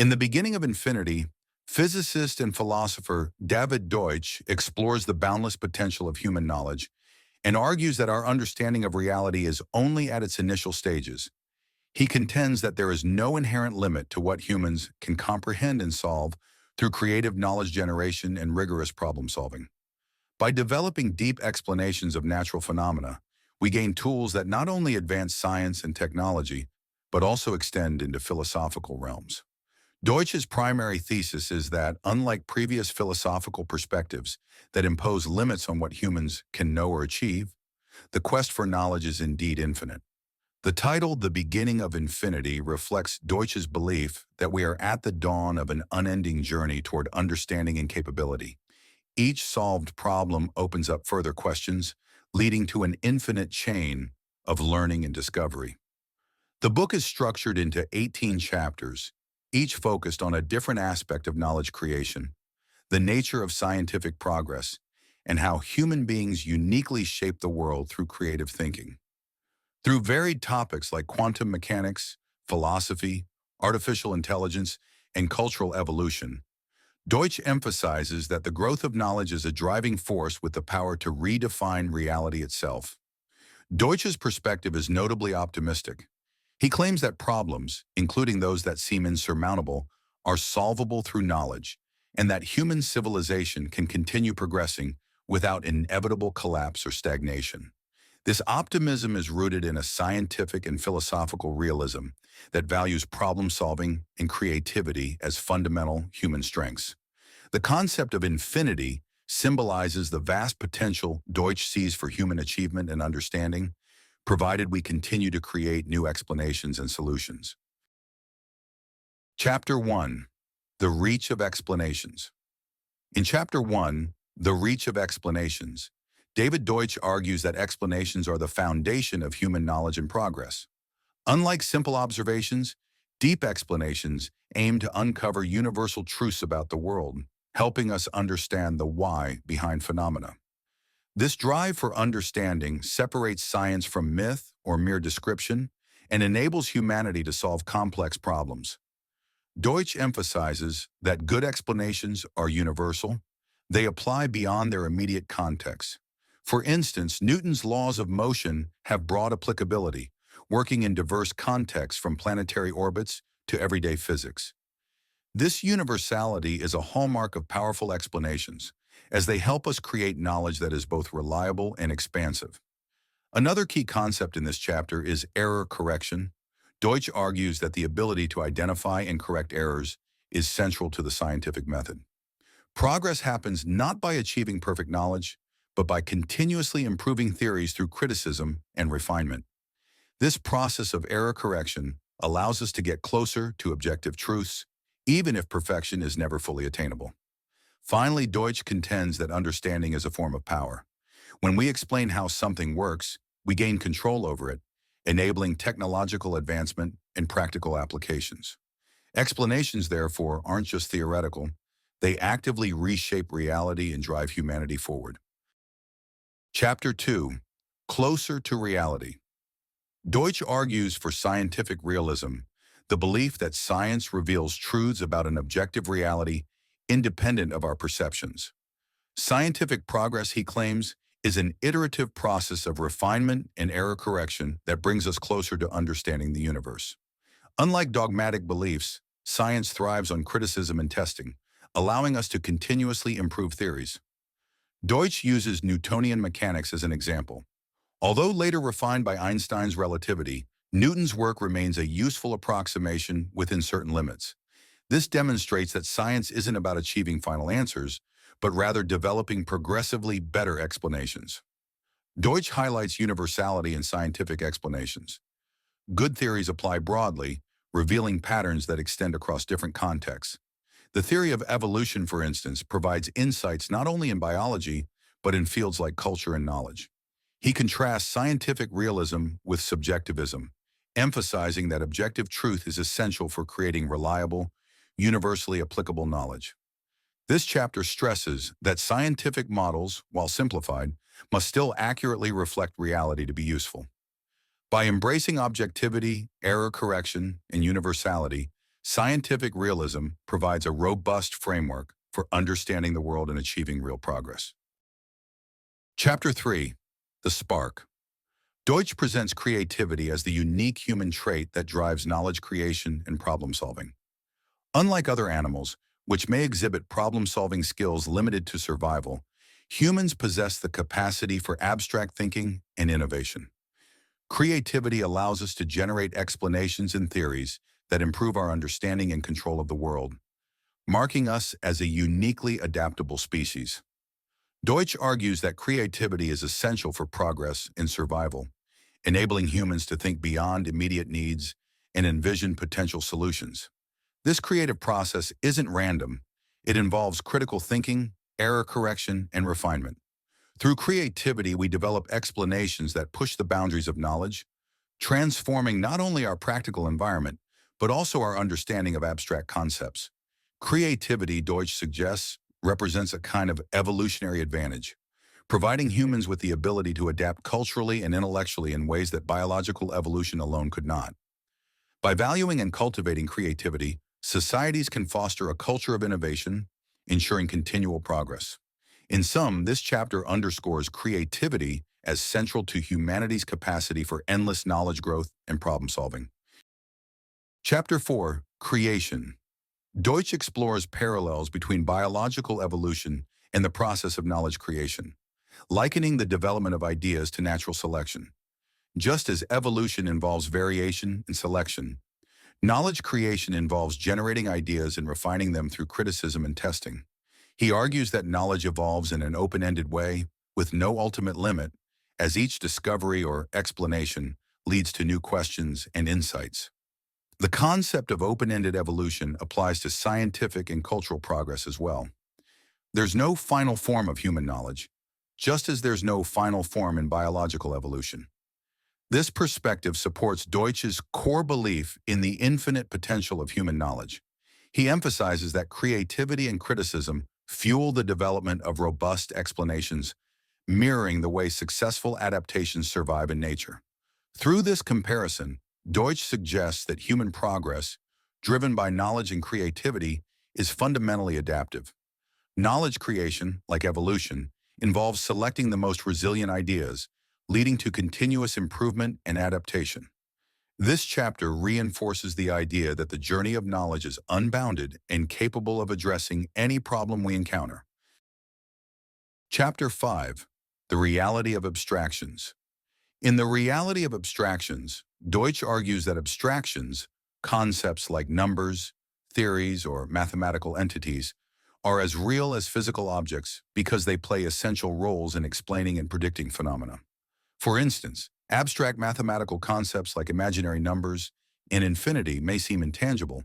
In the beginning of infinity, physicist and philosopher David Deutsch explores the boundless potential of human knowledge and argues that our understanding of reality is only at its initial stages. He contends that there is no inherent limit to what humans can comprehend and solve through creative knowledge generation and rigorous problem solving. By developing deep explanations of natural phenomena, we gain tools that not only advance science and technology, but also extend into philosophical realms. Deutsch's primary thesis is that, unlike previous philosophical perspectives that impose limits on what humans can know or achieve, the quest for knowledge is indeed infinite. The title, The Beginning of Infinity, reflects Deutsch's belief that we are at the dawn of an unending journey toward understanding and capability. Each solved problem opens up further questions, leading to an infinite chain of learning and discovery. The book is structured into 18 chapters, each focused on a different aspect of knowledge creation, the nature of scientific progress, and how human beings uniquely shape the world through creative thinking. Through varied topics like quantum mechanics, philosophy, artificial intelligence, and cultural evolution, Deutsch emphasizes that the growth of knowledge is a driving force with the power to redefine reality itself. Deutsch's perspective is notably optimistic. He claims that problems, including those that seem insurmountable, are solvable through knowledge, and that human civilization can continue progressing without inevitable collapse or stagnation. This optimism is rooted in a scientific and philosophical realism that values problem-solving and creativity as fundamental human strengths. The concept of infinity symbolizes the vast potential Deutsch sees for human achievement and understanding, provided we continue to create new explanations and solutions. Chapter 1. The Reach of Explanations. In Chapter 1, The Reach of Explanations, David Deutsch argues that explanations are the foundation of human knowledge and progress. Unlike simple observations, deep explanations aim to uncover universal truths about the world, helping us understand the why behind phenomena. This drive for understanding separates science from myth or mere description and enables humanity to solve complex problems. Deutsch emphasizes that good explanations are universal. They apply beyond their immediate context. For instance, Newton's laws of motion have broad applicability, working in diverse contexts from planetary orbits to everyday physics. This universality is a hallmark of powerful explanations, as they help us create knowledge that is both reliable and expansive. Another key concept in this chapter is error correction. Deutsch argues that the ability to identify and correct errors is central to the scientific method. Progress happens not by achieving perfect knowledge, but by continuously improving theories through criticism and refinement. This process of error correction allows us to get closer to objective truths, even if perfection is never fully attainable. Finally, Deutsch contends that understanding is a form of power. When we explain how something works, we gain control over it, enabling technological advancement and practical applications. Explanations, therefore, aren't just theoretical. They actively reshape reality and drive humanity forward. Chapter 2. Closer to Reality. Deutsch argues for scientific realism, the belief that science reveals truths about an objective reality independent of our perceptions. Scientific progress, he claims, is an iterative process of refinement and error correction that brings us closer to understanding the universe. Unlike dogmatic beliefs, science thrives on criticism and testing, allowing us to continuously improve theories. Deutsch uses Newtonian mechanics as an example. Although later refined by Einstein's relativity, Newton's work remains a useful approximation within certain limits. This demonstrates that science isn't about achieving final answers, but rather developing progressively better explanations. Deutsch highlights universality in scientific explanations. Good theories apply broadly, revealing patterns that extend across different contexts. The theory of evolution, for instance, provides insights not only in biology, but in fields like culture and knowledge. He contrasts scientific realism with subjectivism, emphasizing that objective truth is essential for creating reliable, universally applicable knowledge. This chapter stresses that scientific models, while simplified, must still accurately reflect reality to be useful. By embracing objectivity, error correction, and universality, Scientific realism provides a robust framework for understanding the world and achieving real progress. Chapter 3. The Spark. Deutsch presents creativity as the unique human trait that drives knowledge creation and problem solving. Unlike other animals, which may exhibit problem-solving skills limited to survival, humans possess the capacity for abstract thinking and innovation. Creativity allows us to generate explanations and theories that improve our understanding and control of the world, marking us as a uniquely adaptable species. Deutsch argues that creativity is essential for progress and survival, enabling humans to think beyond immediate needs and envision potential solutions. This creative process isn't random. It involves critical thinking, error correction, and refinement. Through creativity, we develop explanations that push the boundaries of knowledge, transforming not only our practical environment, but also our understanding of abstract concepts. Creativity, Deutsch suggests, represents a kind of evolutionary advantage, providing humans with the ability to adapt culturally and intellectually in ways that biological evolution alone could not. By valuing and cultivating creativity, societies can foster a culture of innovation, ensuring continual progress. In sum, this chapter underscores creativity as central to humanity's capacity for endless knowledge growth and problem solving. Chapter 4. Creation. Deutsch explores parallels between biological evolution and the process of knowledge creation, likening the development of ideas to natural selection. Just as evolution involves variation and selection, knowledge creation involves generating ideas and refining them through criticism and testing. He argues that knowledge evolves in an open-ended way, with no ultimate limit, as each discovery or explanation leads to new questions and insights. The concept of open-ended evolution applies to scientific and cultural progress as well. There's no final form of human knowledge, just as there's no final form in biological evolution. This perspective supports Deutsch's core belief in the infinite potential of human knowledge. He emphasizes that creativity and criticism fuel the development of robust explanations, mirroring the way successful adaptations survive in nature. Through this comparison, Deutsch suggests that human progress, driven by knowledge and creativity, is fundamentally adaptive. Knowledge creation, like evolution, involves selecting the most resilient ideas, leading to continuous improvement and adaptation. This chapter reinforces the idea that the journey of knowledge is unbounded and capable of addressing any problem we encounter. Chapter 5. The Reality of Abstractions. In The Reality of Abstractions, Deutsch argues that abstractions, concepts like numbers, theories, or mathematical entities, are as real as physical objects because they play essential roles in explaining and predicting phenomena. For instance, abstract mathematical concepts like imaginary numbers and infinity may seem intangible,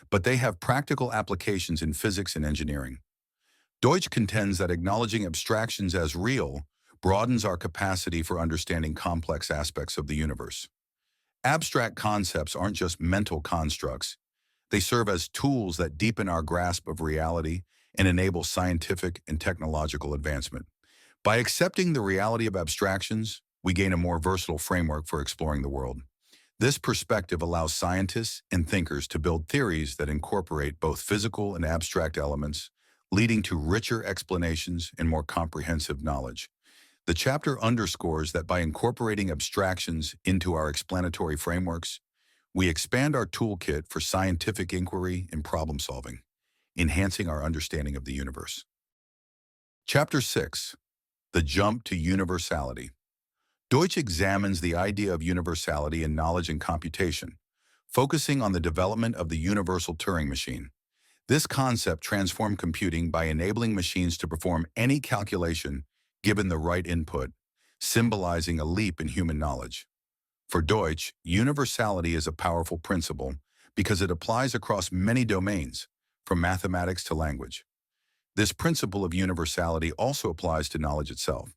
but they have practical applications in physics and engineering. Deutsch contends that acknowledging abstractions as real broadens our capacity for understanding complex aspects of the universe. Abstract concepts aren't just mental constructs. They serve as tools that deepen our grasp of reality and enable scientific and technological advancement. By accepting the reality of abstractions, we gain a more versatile framework for exploring the world. This perspective allows scientists and thinkers to build theories that incorporate both physical and abstract elements, leading to richer explanations and more comprehensive knowledge. The chapter underscores that by incorporating abstractions into our explanatory frameworks, we expand our toolkit for scientific inquiry and problem solving, enhancing our understanding of the universe. Chapter 6. The Jump to Universality. Deutsch examines the idea of universality in knowledge and computation, focusing on the development of the universal Turing machine. This concept transformed computing by enabling machines to perform any calculation given the right input, symbolizing a leap in human knowledge. For Deutsch, universality is a powerful principle because it applies across many domains, from mathematics to language. This principle of universality also applies to knowledge itself.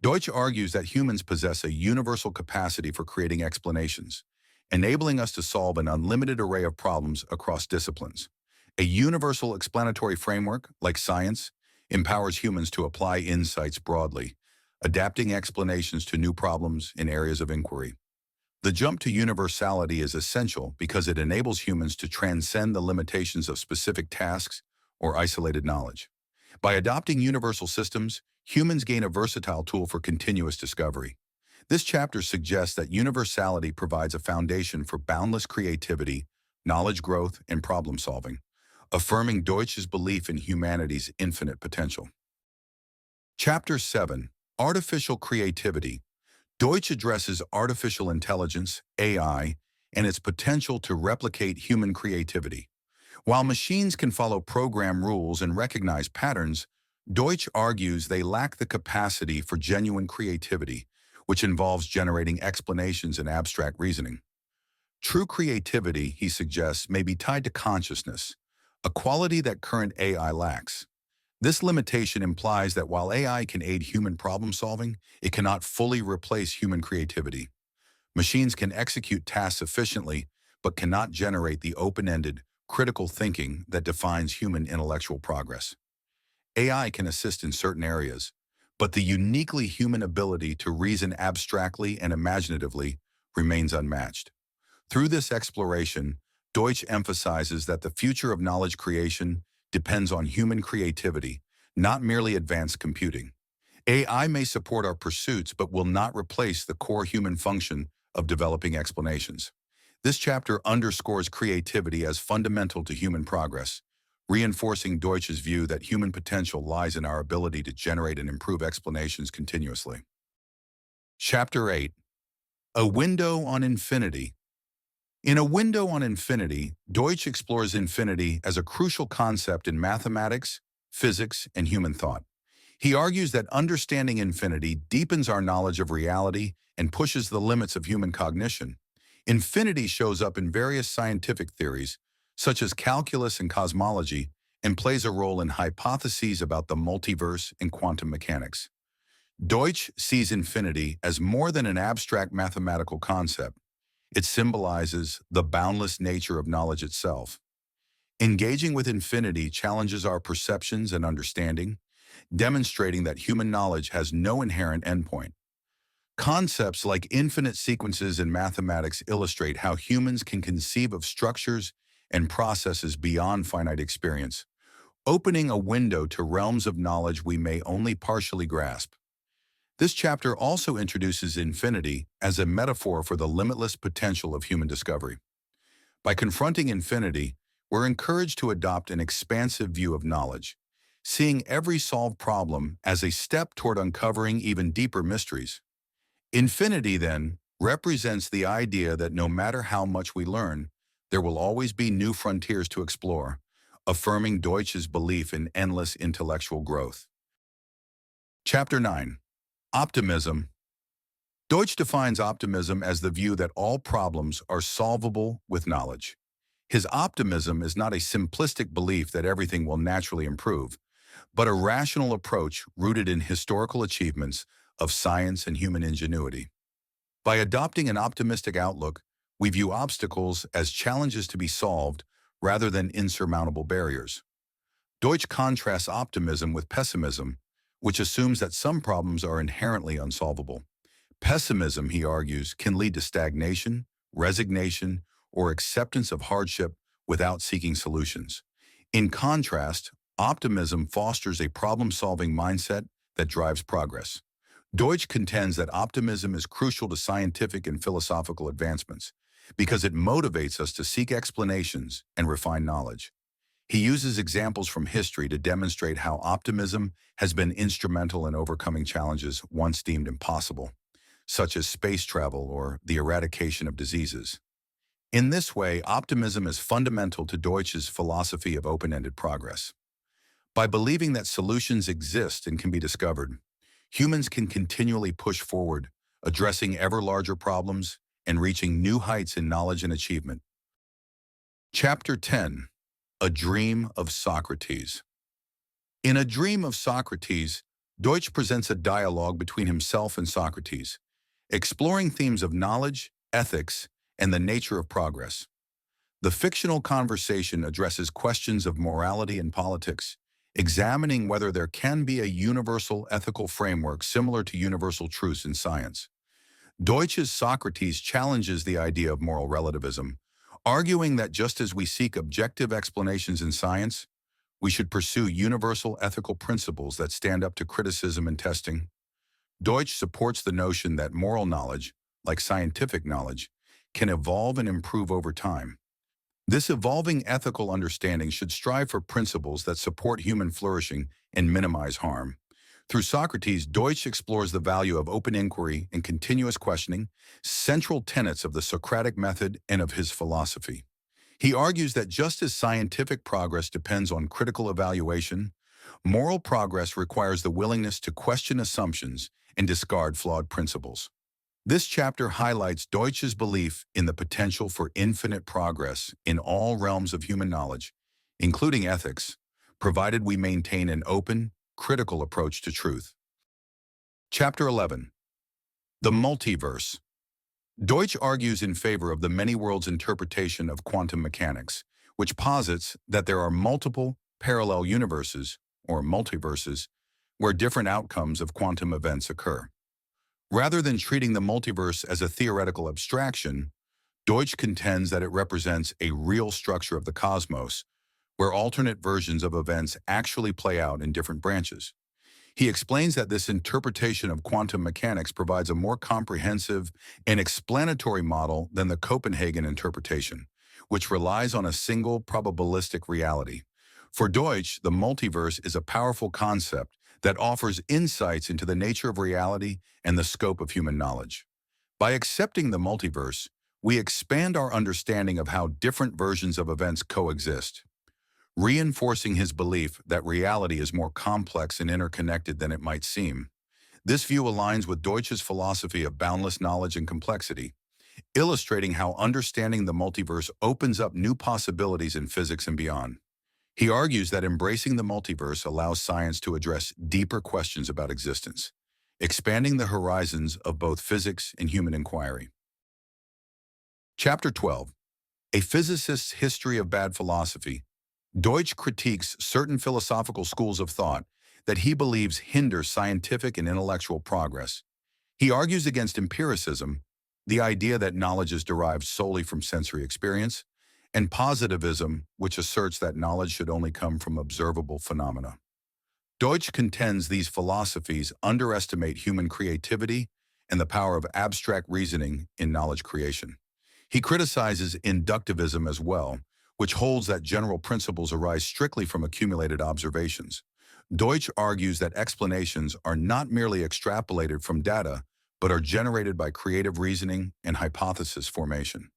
Deutsch argues that humans possess a universal capacity for creating explanations, enabling us to solve an unlimited array of problems across disciplines. A universal explanatory framework, like science, empowers humans to apply insights broadly, adapting explanations to new problems in areas of inquiry. The jump to universality is essential because it enables humans to transcend the limitations of specific tasks or isolated knowledge. By adopting universal systems, humans gain a versatile tool for continuous discovery. This chapter suggests that universality provides a foundation for boundless creativity, knowledge growth, and problem solving, affirming Deutsch's belief in humanity's infinite potential. Chapter 7. Artificial Creativity. Deutsch addresses artificial intelligence, AI, and its potential to replicate human creativity. While machines can follow program rules and recognize patterns, Deutsch argues they lack the capacity for genuine creativity, which involves generating explanations and abstract reasoning. True creativity, he suggests, may be tied to consciousness, a quality that current AI lacks. This limitation implies that while AI can aid human problem-solving, it cannot fully replace human creativity. Machines can execute tasks efficiently, but cannot generate the open-ended, critical thinking that defines human intellectual progress. AI can assist in certain areas, but the uniquely human ability to reason abstractly and imaginatively remains unmatched. Through this exploration, Deutsch emphasizes that the future of knowledge creation depends on human creativity, not merely advanced computing. AI may support our pursuits but will not replace the core human function of developing explanations. This chapter underscores creativity as fundamental to human progress, reinforcing Deutsch's view that human potential lies in our ability to generate and improve explanations continuously. Chapter 8. A Window on Infinity. In A Window on Infinity, Deutsch explores infinity as a crucial concept in mathematics, physics, and human thought. He argues that understanding infinity deepens our knowledge of reality and pushes the limits of human cognition. Infinity shows up in various scientific theories, such as calculus and cosmology, and plays a role in hypotheses about the multiverse and quantum mechanics. Deutsch sees infinity as more than an abstract mathematical concept. It symbolizes the boundless nature of knowledge itself. Engaging with infinity challenges our perceptions and understanding, demonstrating that human knowledge has no inherent endpoint. Concepts like infinite sequences in mathematics illustrate how humans can conceive of structures and processes beyond finite experience, opening a window to realms of knowledge we may only partially grasp. This chapter also introduces infinity as a metaphor for the limitless potential of human discovery. By confronting infinity, we're encouraged to adopt an expansive view of knowledge, seeing every solved problem as a step toward uncovering even deeper mysteries. Infinity, then, represents the idea that no matter how much we learn, there will always be new frontiers to explore, affirming Deutsch's belief in endless intellectual growth. Chapter 9. Optimism. Deutsch defines optimism as the view that all problems are solvable with knowledge. His optimism is not a simplistic belief that everything will naturally improve, but a rational approach rooted in historical achievements of science and human ingenuity. By adopting an optimistic outlook, we view obstacles as challenges to be solved rather than insurmountable barriers. Deutsch contrasts optimism with pessimism, which assumes that some problems are inherently unsolvable. Pessimism, he argues, can lead to stagnation, resignation, or acceptance of hardship without seeking solutions. In contrast, optimism fosters a problem-solving mindset that drives progress. Deutsch contends that optimism is crucial to scientific and philosophical advancements because it motivates us to seek explanations and refine knowledge. He uses examples from history to demonstrate how optimism has been instrumental in overcoming challenges once deemed impossible, such as space travel or the eradication of diseases. In this way, optimism is fundamental to Deutsch's philosophy of open-ended progress. By believing that solutions exist and can be discovered, humans can continually push forward, addressing ever larger problems and reaching new heights in knowledge and achievement. Chapter 10. A Dream of Socrates. In A Dream of Socrates, Deutsch presents a dialogue between himself and Socrates, exploring themes of knowledge, ethics, and the nature of progress. The fictional conversation addresses questions of morality and politics, examining whether there can be a universal ethical framework similar to universal truths in science. Deutsch's Socrates challenges the idea of moral relativism, arguing that just as we seek objective explanations in science, we should pursue universal ethical principles that stand up to criticism and testing. Deutsch supports the notion that moral knowledge, like scientific knowledge, can evolve and improve over time. This evolving ethical understanding should strive for principles that support human flourishing and minimize harm. Through Socrates, Deutsch explores the value of open inquiry and continuous questioning, central tenets of the Socratic method and of his philosophy. He argues that just as scientific progress depends on critical evaluation, moral progress requires the willingness to question assumptions and discard flawed principles. This chapter highlights Deutsch's belief in the potential for infinite progress in all realms of human knowledge, including ethics, provided we maintain an open, critical approach to truth. Chapter 11. The Multiverse. Deutsch argues in favor of the many worlds interpretation of quantum mechanics, which posits that there are multiple parallel universes, or multiverses, where different outcomes of quantum events occur. Rather than treating the multiverse as a theoretical abstraction, Deutsch contends that it represents a real structure of the cosmos, where alternate versions of events actually play out in different branches. He explains that this interpretation of quantum mechanics provides a more comprehensive and explanatory model than the Copenhagen interpretation, which relies on a single probabilistic reality. For Deutsch, the multiverse is a powerful concept that offers insights into the nature of reality and the scope of human knowledge. By accepting the multiverse, we expand our understanding of how different versions of events coexist, reinforcing his belief that reality is more complex and interconnected than it might seem. This view aligns with Deutsch's philosophy of boundless knowledge and complexity, illustrating how understanding the multiverse opens up new possibilities in physics and beyond. He argues that embracing the multiverse allows science to address deeper questions about existence, expanding the horizons of both physics and human inquiry. Chapter 12. A Physicist's History of Bad Philosophy. Deutsch critiques certain philosophical schools of thought that he believes hinder scientific and intellectual progress. He argues against empiricism, the idea that knowledge is derived solely from sensory experience, and positivism, which asserts that knowledge should only come from observable phenomena. Deutsch contends these philosophies underestimate human creativity and the power of abstract reasoning in knowledge creation. He criticizes inductivism as well, which holds that general principles arise strictly from accumulated observations. Deutsch argues that explanations are not merely extrapolated from data, but are generated by creative reasoning and hypothesis formation.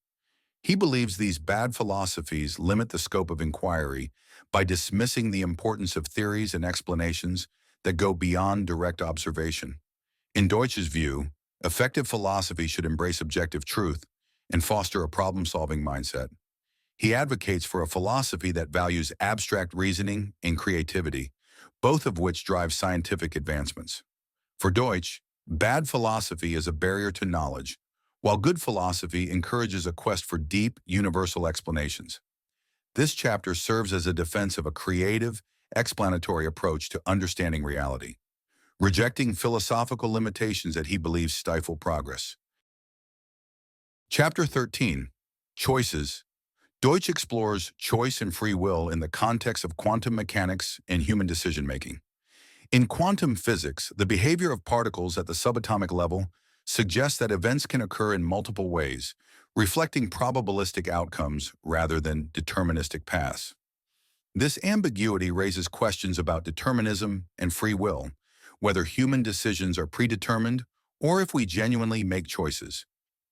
He believes these bad philosophies limit the scope of inquiry by dismissing the importance of theories and explanations that go beyond direct observation. In Deutsch's view, effective philosophy should embrace objective truth and foster a problem-solving mindset. He advocates for a philosophy that values abstract reasoning and creativity, both of which drive scientific advancements. For Deutsch, bad philosophy is a barrier to knowledge, while good philosophy encourages a quest for deep, universal explanations. This chapter serves as a defense of a creative, explanatory approach to understanding reality, rejecting philosophical limitations that he believes stifle progress. Chapter 13. Choices. Deutsch explores choice and free will in the context of quantum mechanics and human decision-making. In quantum physics, the behavior of particles at the subatomic level suggests that events can occur in multiple ways, reflecting probabilistic outcomes rather than deterministic paths. This ambiguity raises questions about determinism and free will, whether human decisions are predetermined or if we genuinely make choices.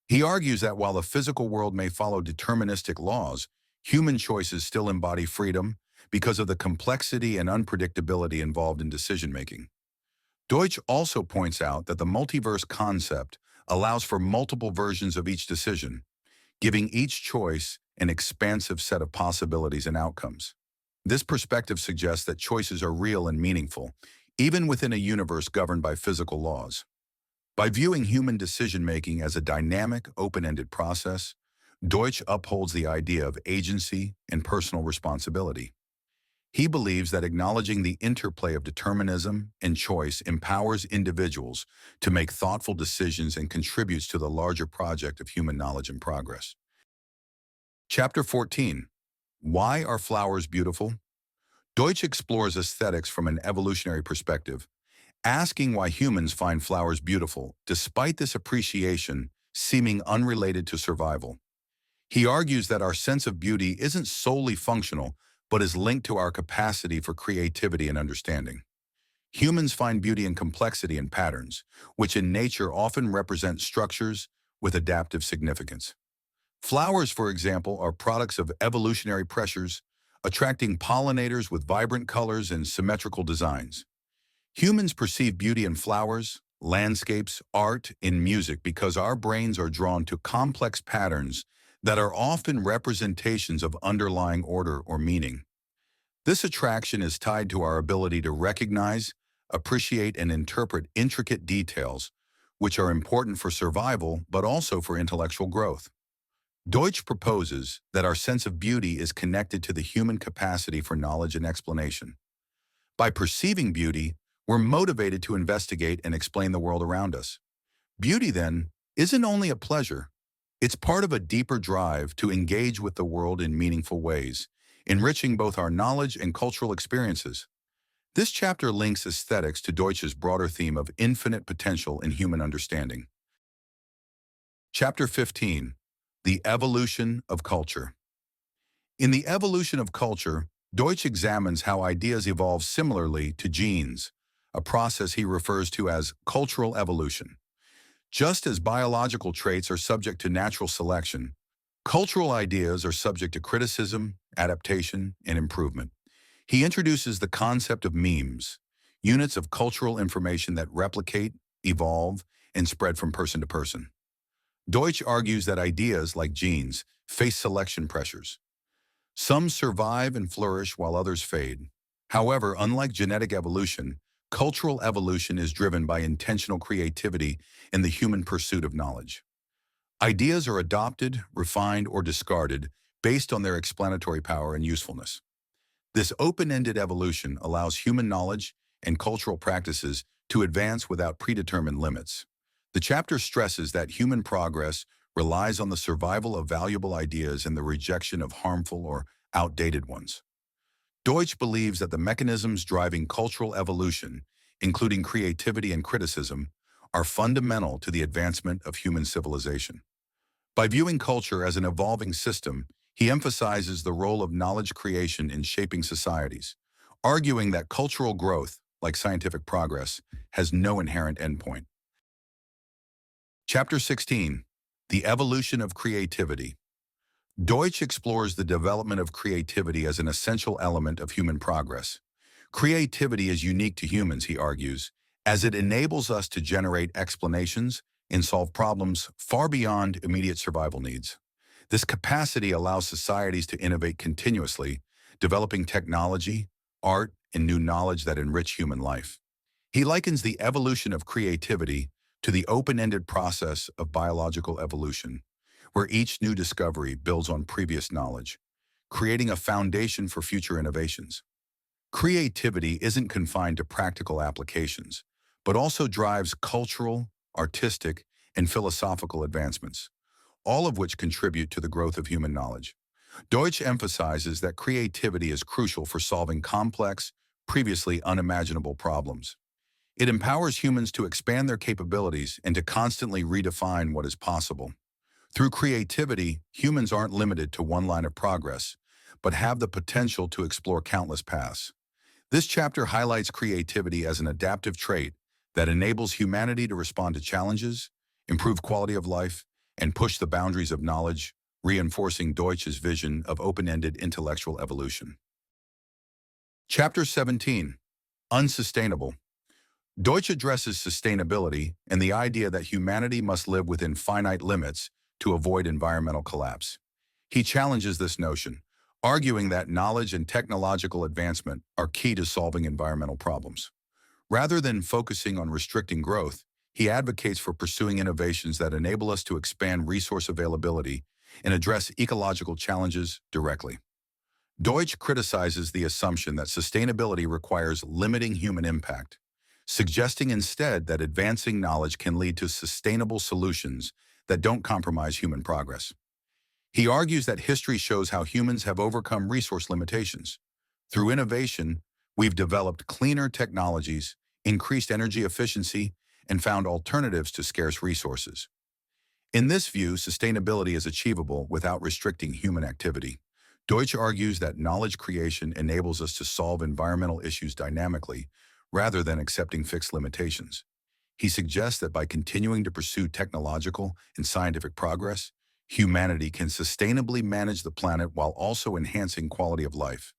He argues that while the physical world may follow deterministic laws, human choices still embody freedom because of the complexity and unpredictability involved in decision-making. Deutsch also points out that the multiverse concept allows for multiple versions of each decision, giving each choice an expansive set of possibilities and outcomes. This perspective suggests that choices are real and meaningful, even within a universe governed by physical laws. By viewing human decision-making as a dynamic, open-ended process, Deutsch upholds the idea of agency and personal responsibility. He believes that acknowledging the interplay of determinism and choice empowers individuals to make thoughtful decisions and contributes to the larger project of human knowledge and progress. Chapter 14. Why are flowers beautiful? Deutsch explores aesthetics from an evolutionary perspective, asking why humans find flowers beautiful, despite this appreciation seeming unrelated to survival. He argues that our sense of beauty isn't solely functional, but is linked to our capacity for creativity and understanding. Humans find beauty in complexity and patterns, which in nature often represent structures with adaptive significance. Flowers, for example, are products of evolutionary pressures, attracting pollinators with vibrant colors and symmetrical designs. Humans perceive beauty in flowers, landscapes, art, and music because our brains are drawn to complex patterns that are often representations of underlying order or meaning. This attraction is tied to our ability to recognize, appreciate, and interpret intricate details, which are important for survival but also for intellectual growth. Deutsch proposes that our sense of beauty is connected to the human capacity for knowledge and explanation. By perceiving beauty, we're motivated to investigate and explain the world around us. Beauty, then, isn't only a pleasure. It's part of a deeper drive to engage with the world in meaningful ways, enriching both our knowledge and cultural experiences. This chapter links aesthetics to Deutsch's broader theme of infinite potential in human understanding. Chapter 15. The Evolution of Culture. In The Evolution of Culture, Deutsch examines how ideas evolve similarly to genes, a process he refers to as cultural evolution. Just as biological traits are subject to natural selection, cultural ideas are subject to criticism, adaptation, and improvement. He introduces the concept of memes, units of cultural information that replicate, evolve, and spread from person to person. Deutsch argues that ideas, like genes, face selection pressures. Some survive and flourish while others fade. However, unlike genetic evolution, cultural evolution is driven by intentional creativity in the human pursuit of knowledge. Ideas are adopted, refined, or discarded based on their explanatory power and usefulness. This open-ended evolution allows human knowledge and cultural practices to advance without predetermined limits. The chapter stresses that human progress relies on the survival of valuable ideas and the rejection of harmful or outdated ones. Deutsch believes that the mechanisms driving cultural evolution, including creativity and criticism, are fundamental to the advancement of human civilization. By viewing culture as an evolving system, he emphasizes the role of knowledge creation in shaping societies, arguing that cultural growth, like scientific progress, has no inherent endpoint. Chapter 16. The Evolution of Creativity. Deutsch explores the development of creativity as an essential element of human progress. Creativity is unique to humans, he argues, as it enables us to generate explanations and solve problems far beyond immediate survival needs. This capacity allows societies to innovate continuously, developing technology, art, and new knowledge that enrich human life. He likens the evolution of creativity to the open-ended process of biological evolution, where each new discovery builds on previous knowledge, creating a foundation for future innovations. Creativity isn't confined to practical applications, but also drives cultural, artistic, and philosophical advancements, all of which contribute to the growth of human knowledge. Deutsch emphasizes that creativity is crucial for solving complex, previously unimaginable problems. It empowers humans to expand their capabilities and to constantly redefine what is possible. Through creativity, humans aren't limited to one line of progress, but have the potential to explore countless paths. This chapter highlights creativity as an adaptive trait that enables humanity to respond to challenges, improve quality of life, and push the boundaries of knowledge, reinforcing Deutsch's vision of open-ended intellectual evolution. Chapter 17. Unsustainable. Deutsch addresses sustainability and the idea that humanity must live within finite limits to avoid environmental collapse. He challenges this notion, arguing that knowledge and technological advancement are key to solving environmental problems. Rather than focusing on restricting growth, he advocates for pursuing innovations that enable us to expand resource availability and address ecological challenges directly. Deutsch criticizes the assumption that sustainability requires limiting human impact, suggesting instead that advancing knowledge can lead to sustainable solutions that don't compromise human progress. He argues that history shows how humans have overcome resource limitations. Through innovation, we've developed cleaner technologies, increased energy efficiency, and found alternatives to scarce resources. In this view, sustainability is achievable without restricting human activity. Deutsch argues that knowledge creation enables us to solve environmental issues dynamically rather than accepting fixed limitations. He suggests that by continuing to pursue technological and scientific progress, humanity can sustainably manage the planet while also enhancing quality of life.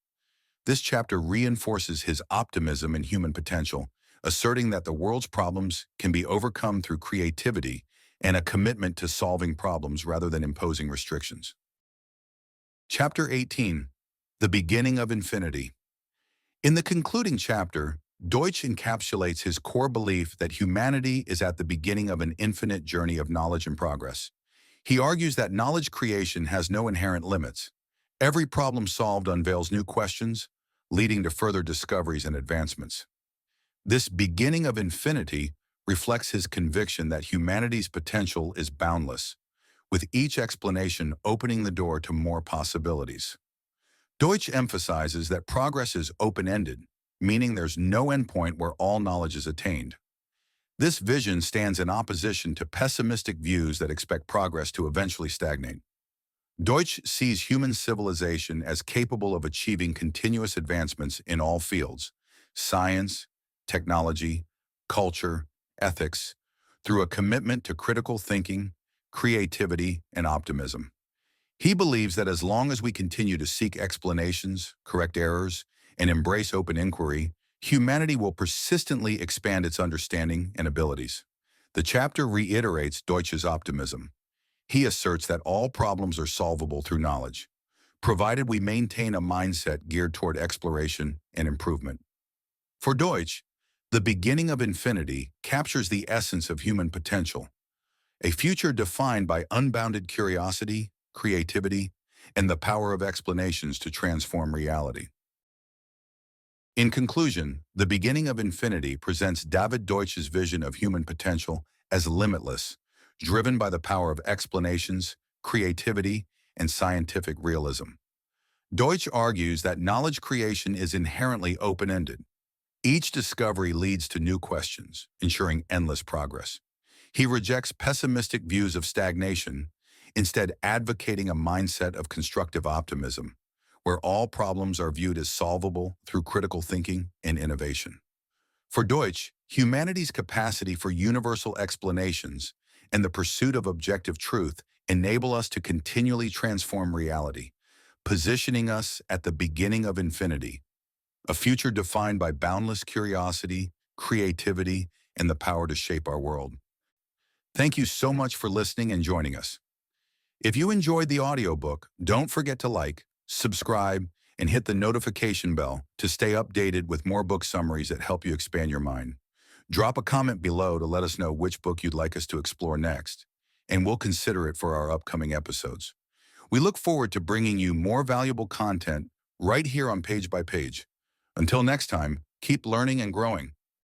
This chapter reinforces his optimism in human potential, asserting that the world's problems can be overcome through creativity and a commitment to solving problems rather than imposing restrictions. Chapter 18, The Beginning of Infinity. In the concluding chapter, Deutsch encapsulates his core belief that humanity is at the beginning of an infinite journey of knowledge and progress. He argues that knowledge creation has no inherent limits. Every problem solved unveils new questions, leading to further discoveries and advancements. This beginning of infinity reflects his conviction that humanity's potential is boundless, with each explanation opening the door to more possibilities. Deutsch emphasizes that progress is open-ended, meaning there's no endpoint where all knowledge is attained. This vision stands in opposition to pessimistic views that expect progress to eventually stagnate. Deutsch sees human civilization as capable of achieving continuous advancements in all fields: science, technology, culture, ethics, through a commitment to critical thinking, creativity, and optimism. He believes that as long as we continue to seek explanations, correct errors, and embrace open inquiry, humanity will persistently expand its understanding and abilities. The chapter reiterates Deutsch's optimism. He asserts that all problems are solvable through knowledge, provided we maintain a mindset geared toward exploration and improvement. For Deutsch, the beginning of infinity captures the essence of human potential, a future defined by unbounded curiosity, creativity, and the power of explanations to transform reality. In conclusion, The Beginning of Infinity presents David Deutsch's vision of human potential as limitless, driven by the power of explanations, creativity, and scientific realism. Deutsch argues that knowledge creation is inherently open-ended. Each discovery leads to new questions, ensuring endless progress. He rejects pessimistic views of stagnation, instead advocating a mindset of constructive optimism, where all problems are viewed as solvable through critical thinking and innovation. For Deutsch, humanity's capacity for universal explanations and the pursuit of objective truth enable us to continually transform reality, positioning us at the beginning of infinity, a future defined by boundless curiosity, creativity, and the power to shape our world. Thank you so much for listening and joining us. If you enjoyed the audiobook, don't forget to like, subscribe, and hit the notification bell to stay updated with more book summaries that help you expand your mind. Drop a comment below to let us know which book you'd like us to explore next, and we'll consider it for our upcoming episodes. We look forward to bringing you more valuable content right here on Page by Page. Until next time, keep learning and growing.